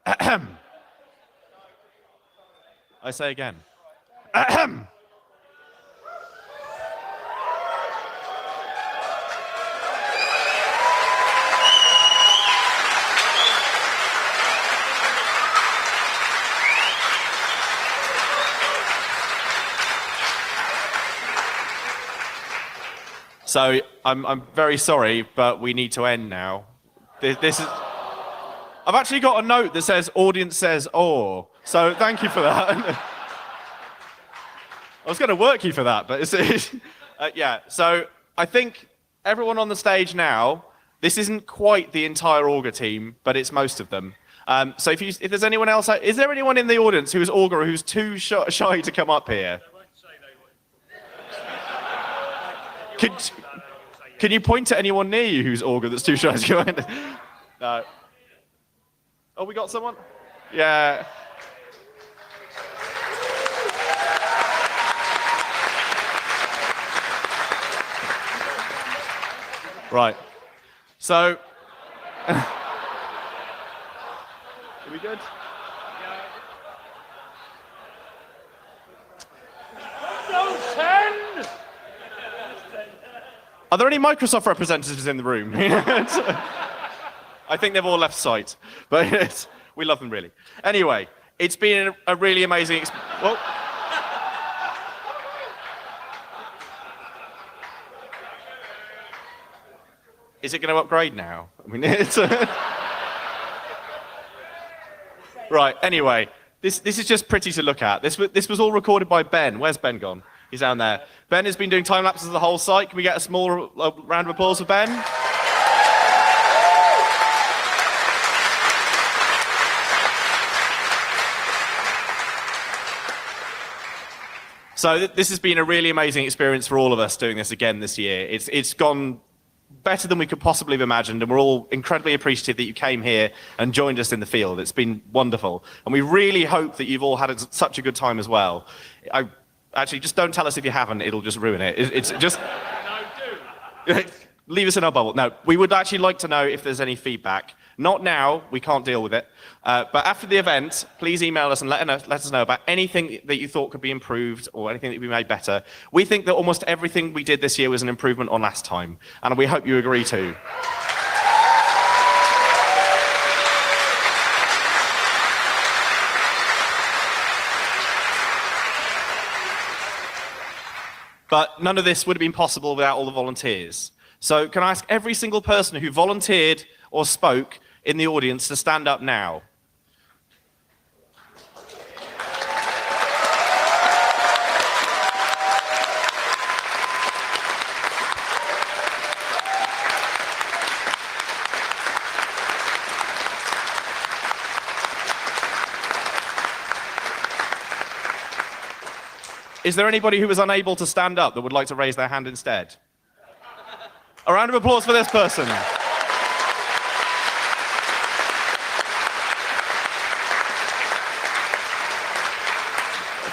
I say again. So I'm very sorry, but we need to end now. This is. I've actually got a note that says audience says "oh," so thank you for that. I was going to work you for that, but yeah. So I think everyone on the stage now. This isn't quite the entire Augur team, but it's most of them. So if there's anyone else, is there anyone in the audience who's Augur or who's too shy to come up here? Can you point to anyone near you who's Augur that's too shy to go in? No. Oh, we got someone? Yeah. Right. So. Are we good? Are there any Microsoft representatives in the room? I think they've all left site, but we love them really. Anyway, it's been a really amazing experience. Well, is it going to upgrade now? I mean, it's right. Anyway, this is just pretty to look at. This was all recorded by Ben. Where's Ben gone? He's down there. Ben has been doing time lapses of the whole site. Can we get a small round of applause for Ben? So this has been a really amazing experience for all of us doing this again this year. It's gone better than we could possibly have imagined, and we're all incredibly appreciative that you came here and joined us in the field. It's been wonderful, and we really hope that you've all had such a good time as well. Actually, just don't tell us if you haven't, it'll just ruin it. It's just... No, do. Leave us in our bubble. No, we would actually like to know if there's any feedback. Not now, we can't deal with it. But after the event, please email us and let us know about anything that you thought could be improved or anything that could be made better. We think that almost everything we did this year was an improvement on last time, and we hope you agree too. But none of this would have been possible without all the volunteers. So can I ask every single person who volunteered or spoke in the audience to stand up now? Is there anybody who was unable to stand up that would like to raise their hand instead? A round of applause for this person.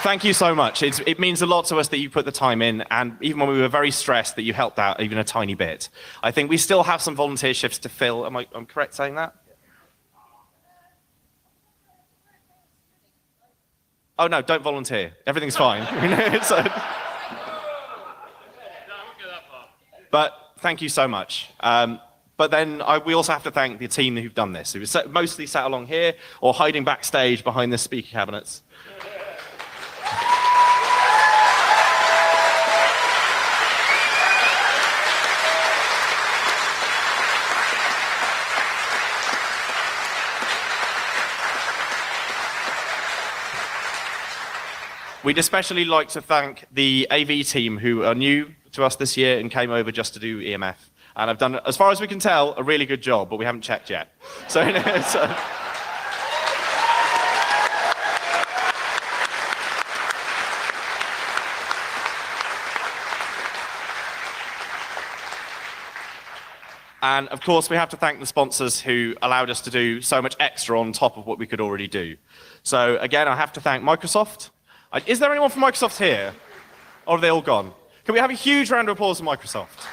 Thank you so much. It means a lot to us that you put the time in, and even when we were very stressed that you helped out even a tiny bit. I think we still have some volunteer shifts to fill. I'm correct saying that? Oh no, don't volunteer. Everything's fine. But thank you so much. But then we also have to thank the team who've done this, who mostly sat along here or hiding backstage behind the speaker cabinets. We'd especially like to thank the AV team who are new to us this year and came over just to do EMF. And I've done, as far as we can tell, a really good job, but we haven't checked yet. So, and of course, we have to thank the sponsors who allowed us to do so much extra on top of what we could already do. So again, I have to thank Microsoft. Is there anyone from Microsoft here? Or have they all gone? Can we have a huge round of applause for Microsoft?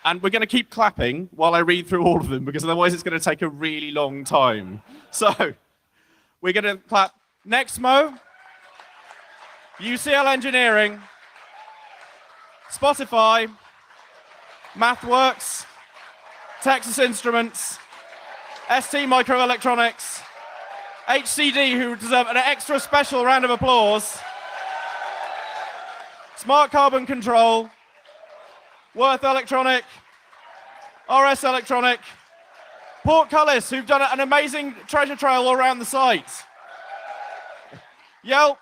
And we're going to keep clapping while I read through all of them, because otherwise it's going to take a really long time. So we're going to clap Nexmo, UCL Engineering, Spotify, MathWorks, Texas Instruments, ST Microelectronics, HCD, who deserve an extra special round of applause, Smart Carbon Control, Worth Electronic, RS Electronic, Portcullis, who've done an amazing treasure trail all around the site, Yelp,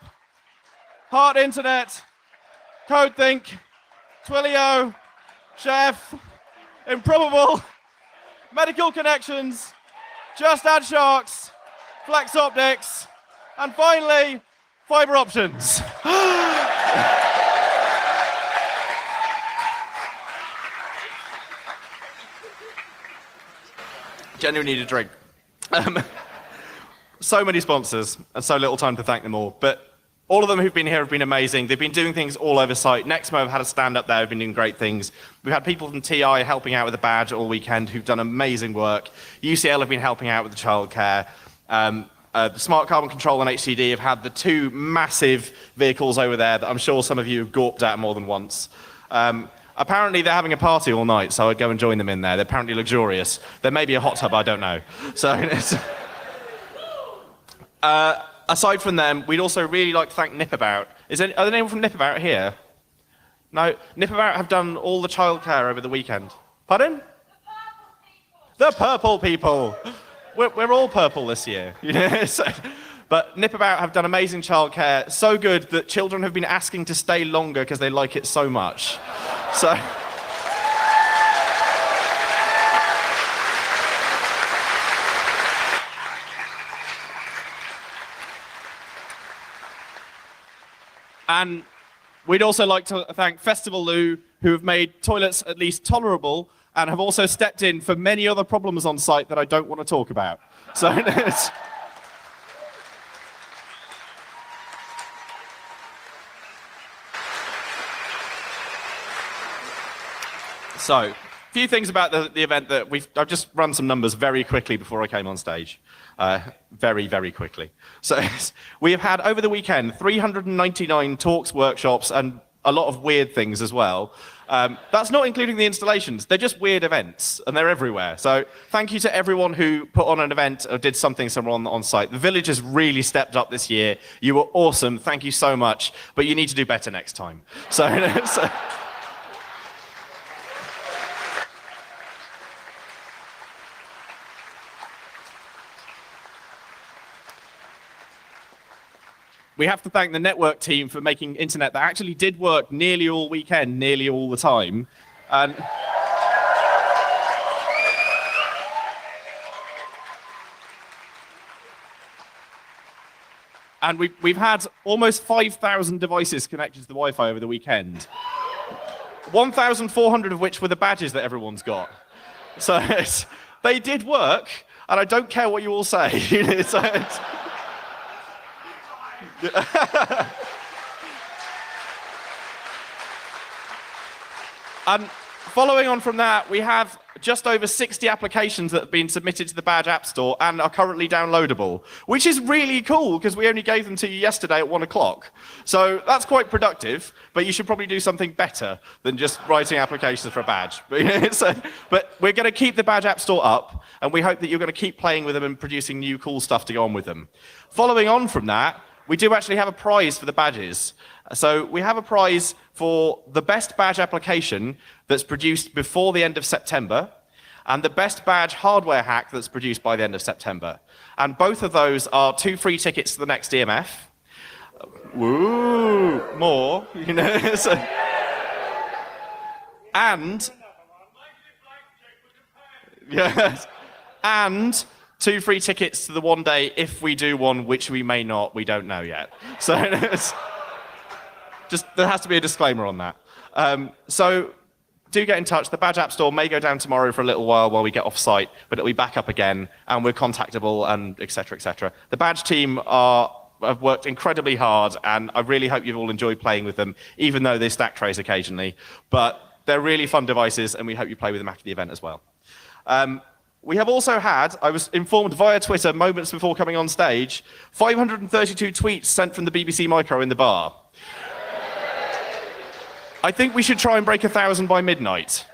Heart Internet, CodeThink, Twilio, Chef, Improbable, Medical Connections, Just Add Sharks, Flex Optics, and finally, Fiber Options. Genuinely need a drink. So many sponsors and so little time to thank them all. But all of them who've been here have been amazing. They've been doing things all over site. Nexmo have had a stand up there, have been doing great things. We've had people from TI helping out with the badge all weekend who've done amazing work. UCL have been helping out with the childcare. The Smart Carbon Control and HCD have had the two massive vehicles over there that I'm sure some of you have gawped at more than once. Apparently they're having a party all night, so I'd go and join them in there. They're apparently luxurious. There may be a hot tub, I don't know. So, aside from them, we'd also really like to thank Nipabout. Are there anyone from Nipabout here? No? Nipabout have done all the childcare over the weekend. Pardon? The purple people. We're all purple this year. You know? But Nipabout have done amazing childcare, so good that children have been asking to stay longer because they like it so much. So, and we'd also like to thank Festival Loo, who have made toilets at least tolerable and have also stepped in for many other problems on site that I don't want to talk about. So. So, a few things about the event that I've just run some numbers very quickly before I came on stage. Very, very quickly. So, we have had over the weekend 399 talks, workshops, and a lot of weird things as well. That's not including the installations. They're just weird events, and they're everywhere. So, thank you to everyone who put on an event or did something somewhere on site. The village has really stepped up this year. You were awesome. Thank you so much. But you need to do better next time. So. We have to thank the network team for making internet that actually did work nearly all weekend, nearly all the time. And we've had almost 5,000 devices connected to the Wi-Fi over the weekend. 1,400 of which were the badges that everyone's got. So they did work, and I don't care what you all say. And following on from that, we have just over 60 applications that have been submitted to the Badge App Store and are currently downloadable, which is really cool because we only gave them to you yesterday at 1 o'clock. So that's quite productive, but you should probably do something better than just writing applications for a badge. But we're going to keep the Badge App Store up, and we hope that you're going to keep playing with them and producing new cool stuff to go on with them. Following on from that, we do actually have a prize for the badges. So we have a prize for the best badge application that's produced before the end of September and the best badge hardware hack that's produced by the end of September. And both of those are 2 free tickets to the next EMF. Woo! More, you know. And yes, and 2 free tickets to the one day if we do one, which we may not, we don't know yet. So just there has to be a disclaimer on that. So do get in touch. The Badge App Store may go down tomorrow for a little while we get off site, but it'll be back up again, and we're contactable, and et cetera, et cetera. The Badge team have worked incredibly hard, and I really hope you've all enjoyed playing with them, even though they stack trace occasionally. But They're really fun devices, and we hope you play with them after the event as well. We have also had, I was informed via Twitter moments before coming on stage, 532 tweets sent from the BBC Micro in the bar. I think we should try and break 1,000 by midnight.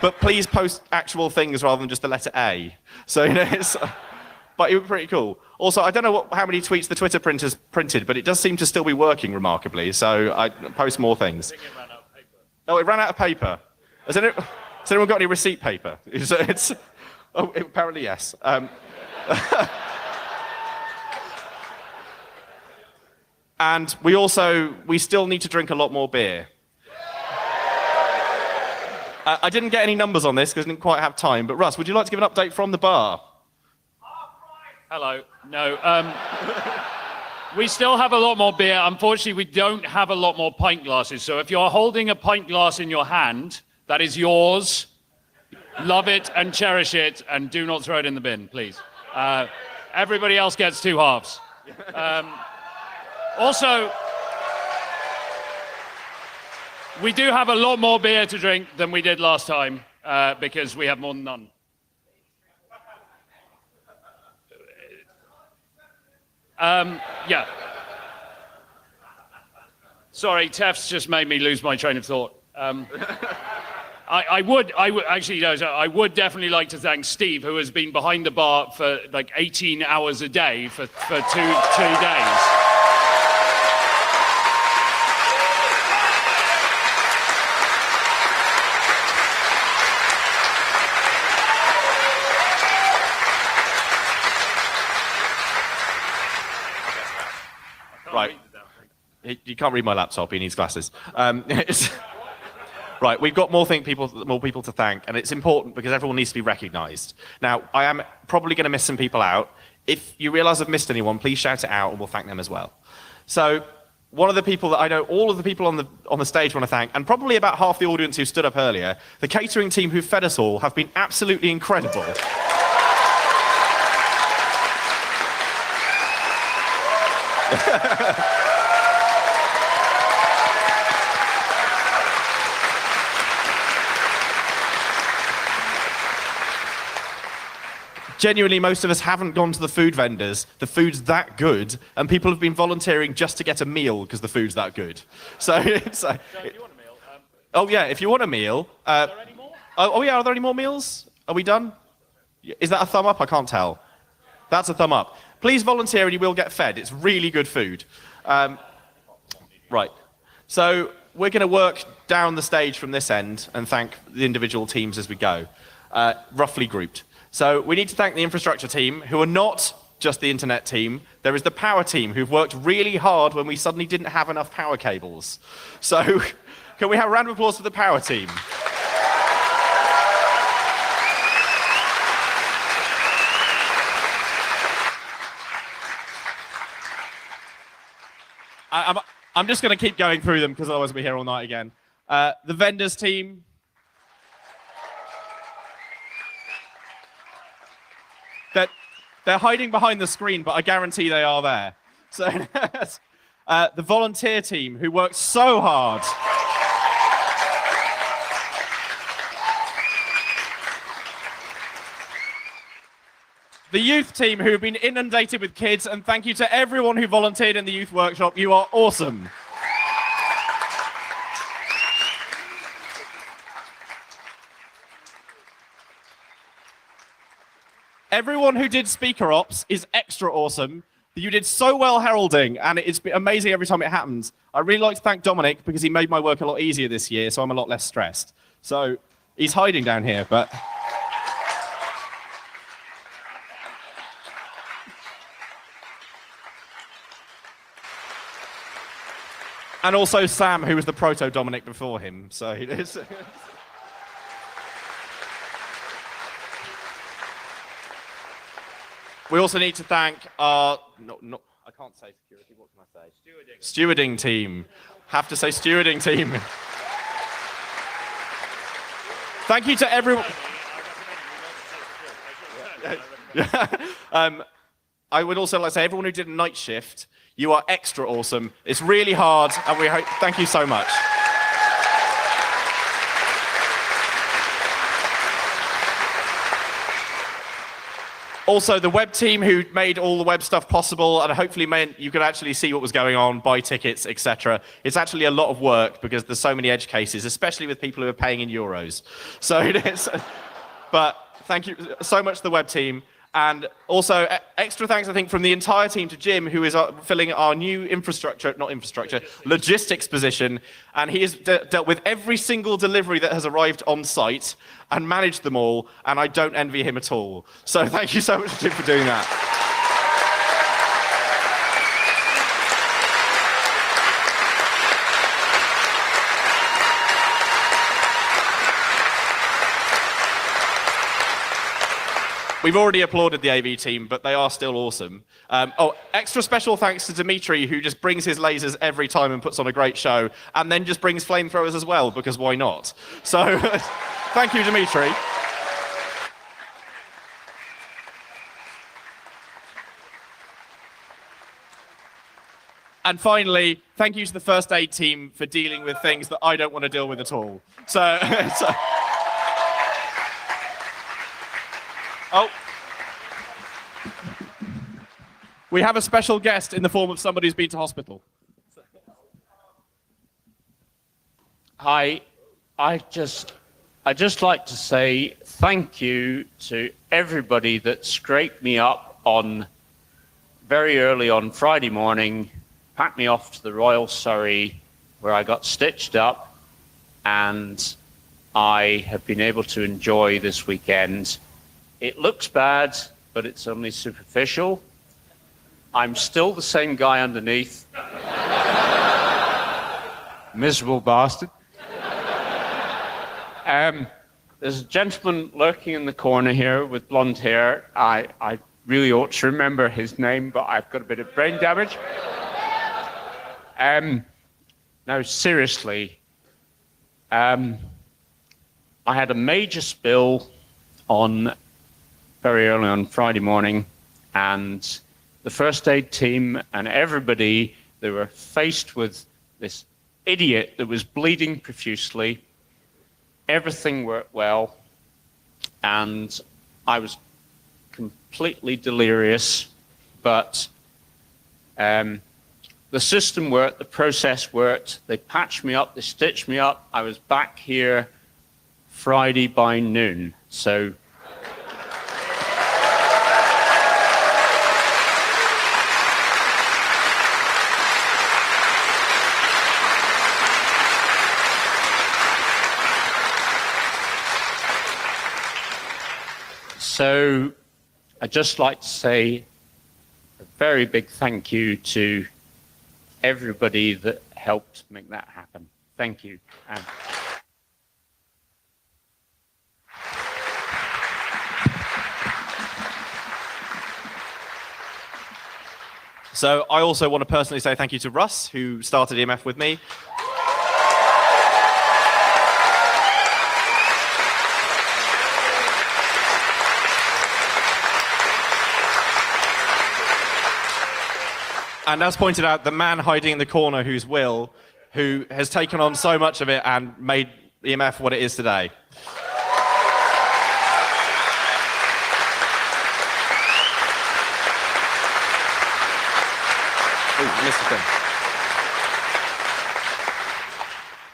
But please post actual things rather than just the letter A. So, you know, but it would be pretty cool. Also, I don't know how many tweets the Twitter printers printed, but it does seem to still be working remarkably. So I post more things. I think it ran out of paper. Oh, it ran out of paper. Has anyone got any receipt paper? Apparently yes. And we still need to drink a lot more beer. I didn't get any numbers on this because I didn't quite have time, but Russ, would you like to give an update from the bar? Hello. No. We still have a lot more beer. Unfortunately, we don't have a lot more pint glasses. So if you're holding a pint glass in your hand, that is yours. Love it and cherish it, and do not throw it in the bin, please. Everybody else gets 2 halves. Also, we do have a lot more beer to drink than we did last time, because we have more than none. Yeah. Sorry, Tef's just made me lose my train of thought. I would definitely like to thank Steve, who has been behind the bar for like 18 hours a day for two days. Right. You can't read my laptop, he needs glasses. Right, we've got more people to thank, and it's important because everyone needs to be recognised. Now, I am probably going to miss some people out. If you realise I've missed anyone, please shout it out and we'll thank them as well. So, one of the people that I know, all of the people on the stage want to thank, and probably about half the audience who stood up earlier, the catering team who fed us all have been absolutely incredible. Genuinely, most of us haven't gone to the food vendors. The food's that good, and people have been volunteering just to get a meal because the food's that good. So, if you want a meal, oh yeah, if you want a meal. Are there any more? Oh yeah, are there any more meals? Are we done? Is that a thumb up? I can't tell. That's a thumb up. Please volunteer and you will get fed. It's really good food. Right. So we're going to work down the stage from this end and thank the individual teams as we go, roughly grouped. So we need to thank the infrastructure team, who are not just the internet team. There is the power team, who've worked really hard when we suddenly didn't have enough power cables. So can we have a round of applause for the power team? I'm just going to keep going through them because otherwise we'll be here all night again. The vendors team. They're hiding behind the screen, but I guarantee they are there. So the volunteer team, who worked so hard. The youth team, who have been inundated with kids, and thank you to everyone who volunteered in the youth workshop. You are awesome. Everyone who did speaker ops is extra awesome. You did so well heralding, and it's amazing every time it happens. I really like to thank Dominic because he made my work a lot easier this year, so I'm a lot less stressed. So he's hiding down here, but... And also Sam, who was the proto-Dominic before him. So he is. We also need to thank our... I can't say security. What can I say? Stewarding team. Have to say stewarding team. Thank you to everyone... I would also like to say everyone who did a night shift, you are extra awesome. It's really hard, and we hope... Thank you so much. Also, the web team who made all the web stuff possible and hopefully meant you could actually see what was going on, buy tickets, etc. It's actually a lot of work because there's so many edge cases, especially with people who are paying in euros. So it is. But thank you so much to the web team. And also, extra thanks, I think, from the entire team to Jim, who is filling our new logistics position. And he has dealt with every single delivery that has arrived on site and managed them all. And I don't envy him at all. So thank you so much, Jim, for doing that. We've already applauded the AV team, but they are still awesome. Extra special thanks to Dimitri, who just brings his lasers every time and puts on a great show, and then just brings flamethrowers as well, because why not? So, thank you, Dimitri. And finally, thank you to the first aid team for dealing with things that I don't want to deal with at all. We have a special guest in the form of somebody who's been to hospital. Hi, I just like to say thank you to everybody that scraped me up on very early on Friday morning, packed me off to the Royal Surrey, where I got stitched up, and I have been able to enjoy this weekend. It looks bad, but it's only superficial. I'm still the same guy underneath. Miserable bastard. There's a gentleman lurking in the corner here with blonde hair. I really ought to remember his name, but I've got a bit of brain damage. Now, seriously, I had a major spill very early on Friday morning, and the first aid team and everybody, they were faced with this idiot that was bleeding profusely. Everything worked well, and I was completely delirious, but the system worked, the process worked. They patched me up, they stitched me up. I was back here Friday by noon. So I'd just like to say a very big thank you to everybody that helped make that happen. Thank you. So I also want to personally say thank you to Russ, who started EMF with me. And as pointed out, the man hiding in the corner who's Will, who has taken on so much of it and made EMF what it is today.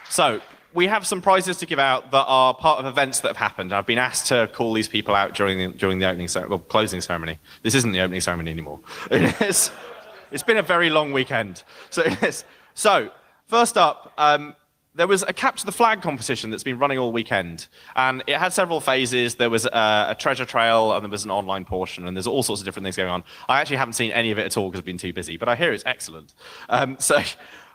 So, we have some prizes to give out that are part of events that have happened. I've been asked to call these people out during the opening closing ceremony. This isn't the opening ceremony anymore. It's been a very long weekend. So first up, there was a capture the flag competition that's been running all weekend, and it had several phases. There was a treasure trail, and there was an online portion, and there's all sorts of different things going on. I actually haven't seen any of it at all because I've been too busy, but I hear it's excellent.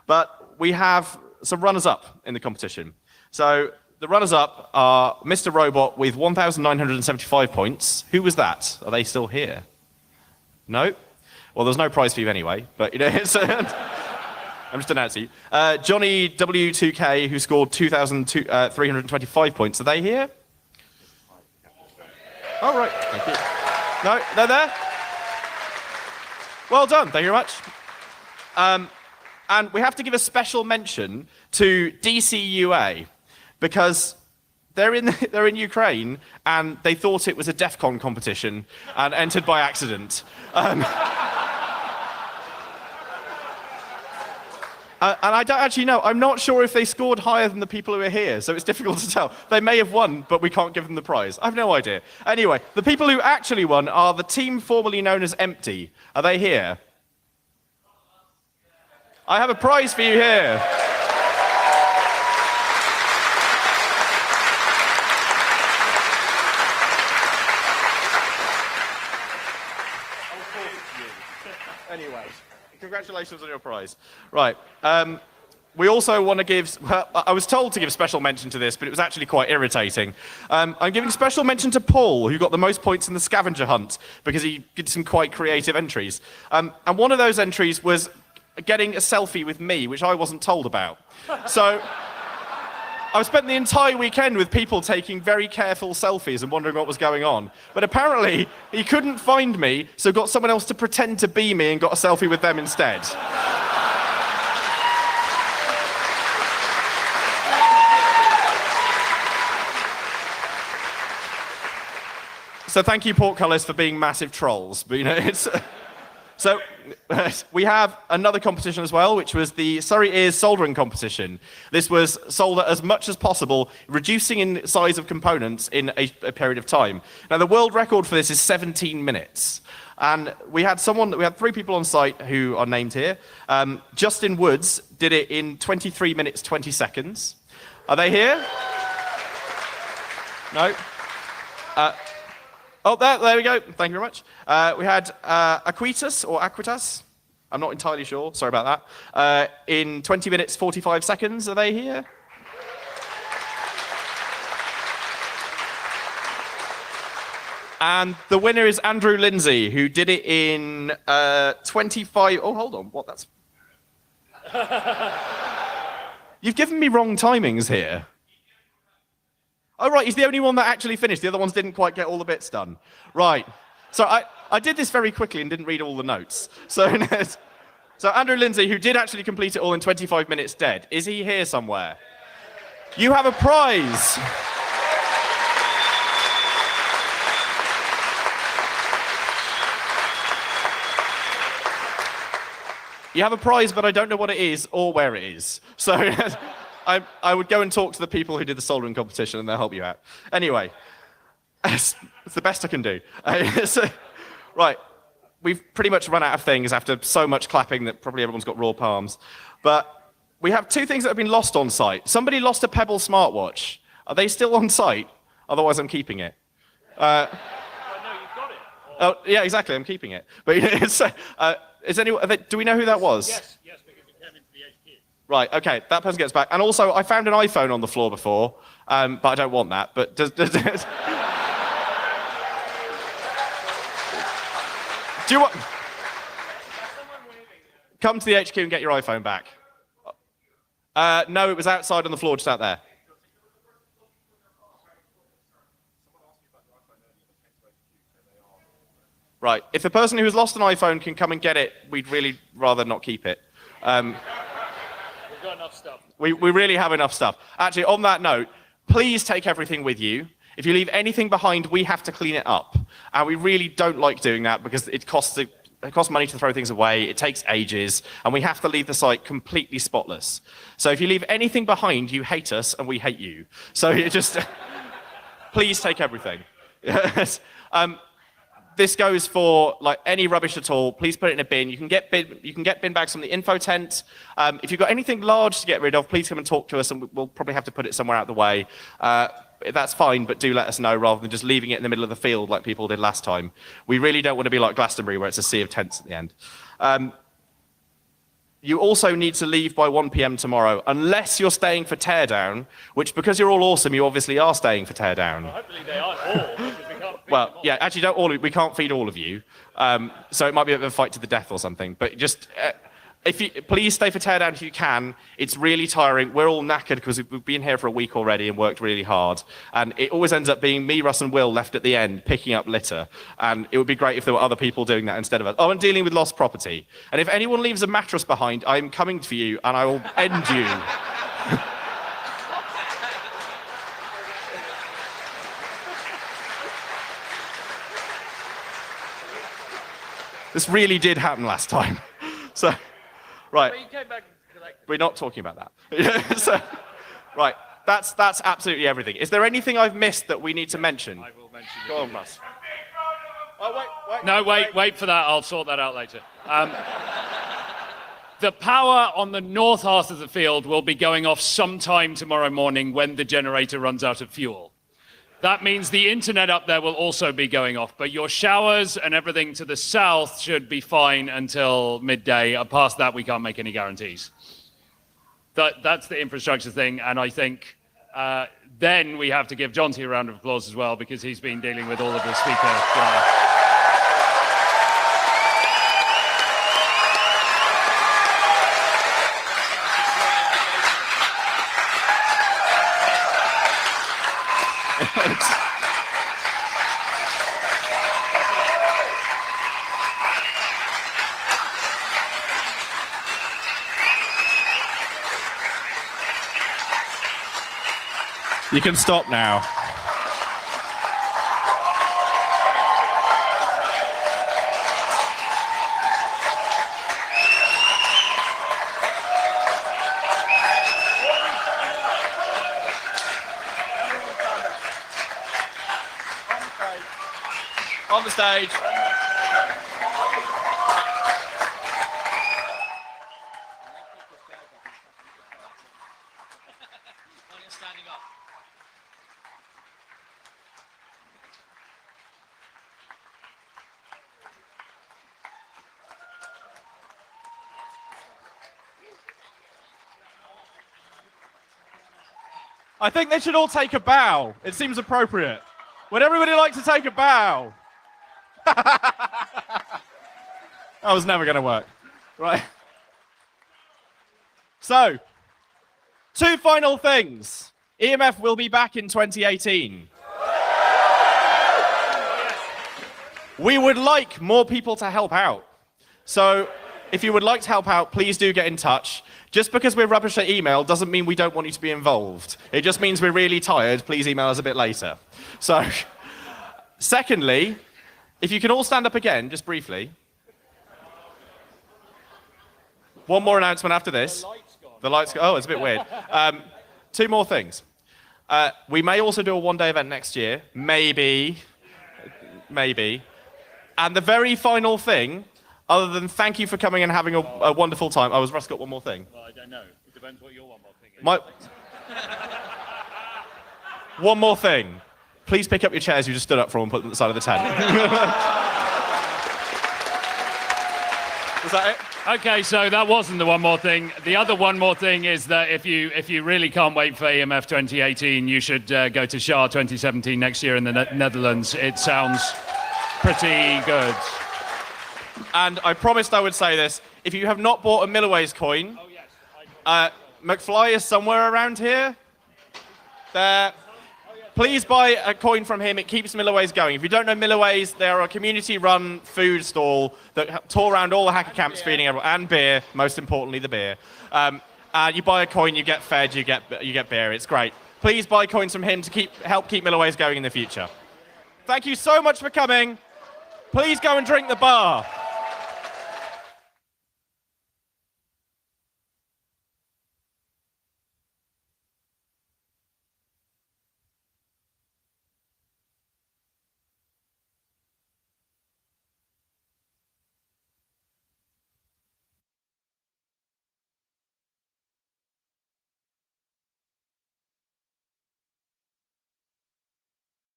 But we have some runners-up in the competition. So the runners-up are Mr. Robot with 1,975 points. Who was that? Are they still here? No? Well, there's no prize for you anyway, but you know, I'm just announcing you. Jonty W2K, who scored 2,325 points. Are they here? Oh, right. Thank you. No, they're there? Well done. Thank you very much. And we have to give a special mention to DCUA, because they're in Ukraine, and they thought it was a DEF CON competition and entered by accident. And I don't actually know. I'm not sure if they scored higher than the people who are here, so it's difficult to tell. They may have won, but we can't give them the prize. I have no idea. Anyway, the people who actually won are the team formerly known as Empty. Are they here? I have a prize for you here. Anyway, congratulations on your prize. Right. We also want to give, well, I was told to give special mention to this, but it was actually quite irritating. I'm giving special mention to Paul, who got the most points in the scavenger hunt, because he did some quite creative entries. And one of those entries was getting a selfie with me, which I wasn't told about. So I've spent the entire weekend with people taking very careful selfies and wondering what was going on. But apparently, he couldn't find me, so got someone else to pretend to be me and got a selfie with them instead. So thank you, portcullis, for being massive trolls. But, you know, it's... So we have another competition as well, which was the Surrey Ears soldering competition. This was solder as much as possible, reducing in size of components in a period of time. Now, the world record for this is 17 minutes. And we had 3 people on site who are named here. Justin Woods did it in 23 minutes, 20 seconds. Are they here? No? Oh, there we go. Thank you very much. We had Aquitas, I'm not entirely sure, sorry about that, in 20 minutes, 45 seconds. Are they here? And the winner is Andrew Lindsay, who did it in 25... Oh, hold on. What? That's... You've given me wrong timings here. Oh, right, he's the only one that actually finished. The other ones didn't quite get all the bits done. Right. So I did this very quickly and didn't read all the notes. So Andrew Lindsay, who did actually complete it all in 25 minutes dead, is he here somewhere? You have a prize. You have a prize, but I don't know what it is or where it is. So I would go and talk to the people who did the soldering competition, and they'll help you out. Anyway, it's the best I can do. Right, we've pretty much run out of things after so much clapping that probably everyone's got raw palms. But we have 2 things that have been lost on site. Somebody lost a Pebble smartwatch. Are they still on site? Otherwise, I'm keeping it. No, you've got it. Oh, yeah, exactly. I'm keeping it. But is anyone? Do we know who that was? Yes, because it came into the HQ. Right. Okay. That person gets back. And also, I found an iPhone on the floor before, but I don't want that. But does do you want? Come to the HQ and get your iPhone back. No, it was outside on the floor, just out there. Right. If the person who has lost an iPhone can come and get it, we'd really rather not keep it. We've got enough stuff. We really have enough stuff. Actually, on that note, please take everything with you. If you leave anything behind, we have to clean it up. And we really don't like doing that because it costs money to throw things away, it takes ages, and we have to leave the site completely spotless. So if you leave anything behind, you hate us and we hate you. So you just, please take everything. This goes for like any rubbish at all. Please put it in a bin. You can get bin bags from the info tent. If you've got anything large to get rid of, please come and talk to us, and we'll probably have to put it somewhere out of the way. That's fine, but do let us know rather than just leaving it in the middle of the field like people did last time. We really don't want to be like Glastonbury, where it's a sea of tents at the end. You also need to leave by 1 p.m. tomorrow, unless you're staying for teardown, which, because you're all awesome, you obviously are staying for teardown. Well, hopefully they aren't all, because we can't feed Well, them all. yeah, actually, we can't feed all of you, so it might be a bit of a fight to the death or something. But just, please stay for teardown if you can. It's really tiring. We're all knackered because we've been here for a week already and worked really hard. And it always ends up being me, Russ, and Will left at the end picking up litter. And it would be great if there were other people doing that instead of us. Oh, and dealing with lost property. And if anyone leaves a mattress behind, I'm coming for you and I will end you. This really did happen last time. So, right. But you came back and collected. We're not talking about that. So, right. That's absolutely everything. Is there anything I've missed that we need to mention? I will mention it. Go on, Russ. Oh, wait. No, wait for that. I'll sort that out later. The power on the north half of the field will be going off sometime tomorrow morning when the generator runs out of fuel. That means the internet up there will also be going off, but your showers and everything to the south should be fine until midday. Past that, we can't make any guarantees. That's the infrastructure thing, and I think then we have to give Jonty a round of applause as well, because he's been dealing with all of the speaker. You can stop now. On the stage. I think they should all take a bow. It seems appropriate. Would everybody like to take a bow? That was never going to work. Right. So, 2 final things. EMF will be back in 2018. We would like more people to help out. So, if you would like to help out, please do get in touch. Just because we're rubbish at email doesn't mean we don't want you to be involved. It just means we're really tired. Please email us a bit later. So, secondly, if you can all stand up again, just briefly. One more announcement after this. The lights go. Oh, it's a bit weird. 2 more things. We may also do a one-day event next year. Maybe. And the very final thing, other than thank you for coming and having a wonderful time. Oh, has Russ got one more thing? Well, I don't know. It depends what your one more thing is. One more thing. Please pick up your chairs you just stood up from and put them at the side of the tent. Was that it? Okay, so that wasn't the one more thing. The other one more thing is that if you really can't wait for EMF 2018, you should go to SHA 2017 next year in the Netherlands. It sounds pretty good. And I promised I would say this. If you have not bought a Milliways coin, McFly is somewhere around here. There. Please buy a coin from him. It keeps Milliways going. If you don't know Milliways, they're a community-run food stall that tour around all the hacker camps feeding everyone, and beer, most importantly, the beer. You buy a coin, you get fed, you get beer. It's great. Please buy coins from him to help keep Milliways going in the future. Thank you so much for coming. Please go and drink the bar.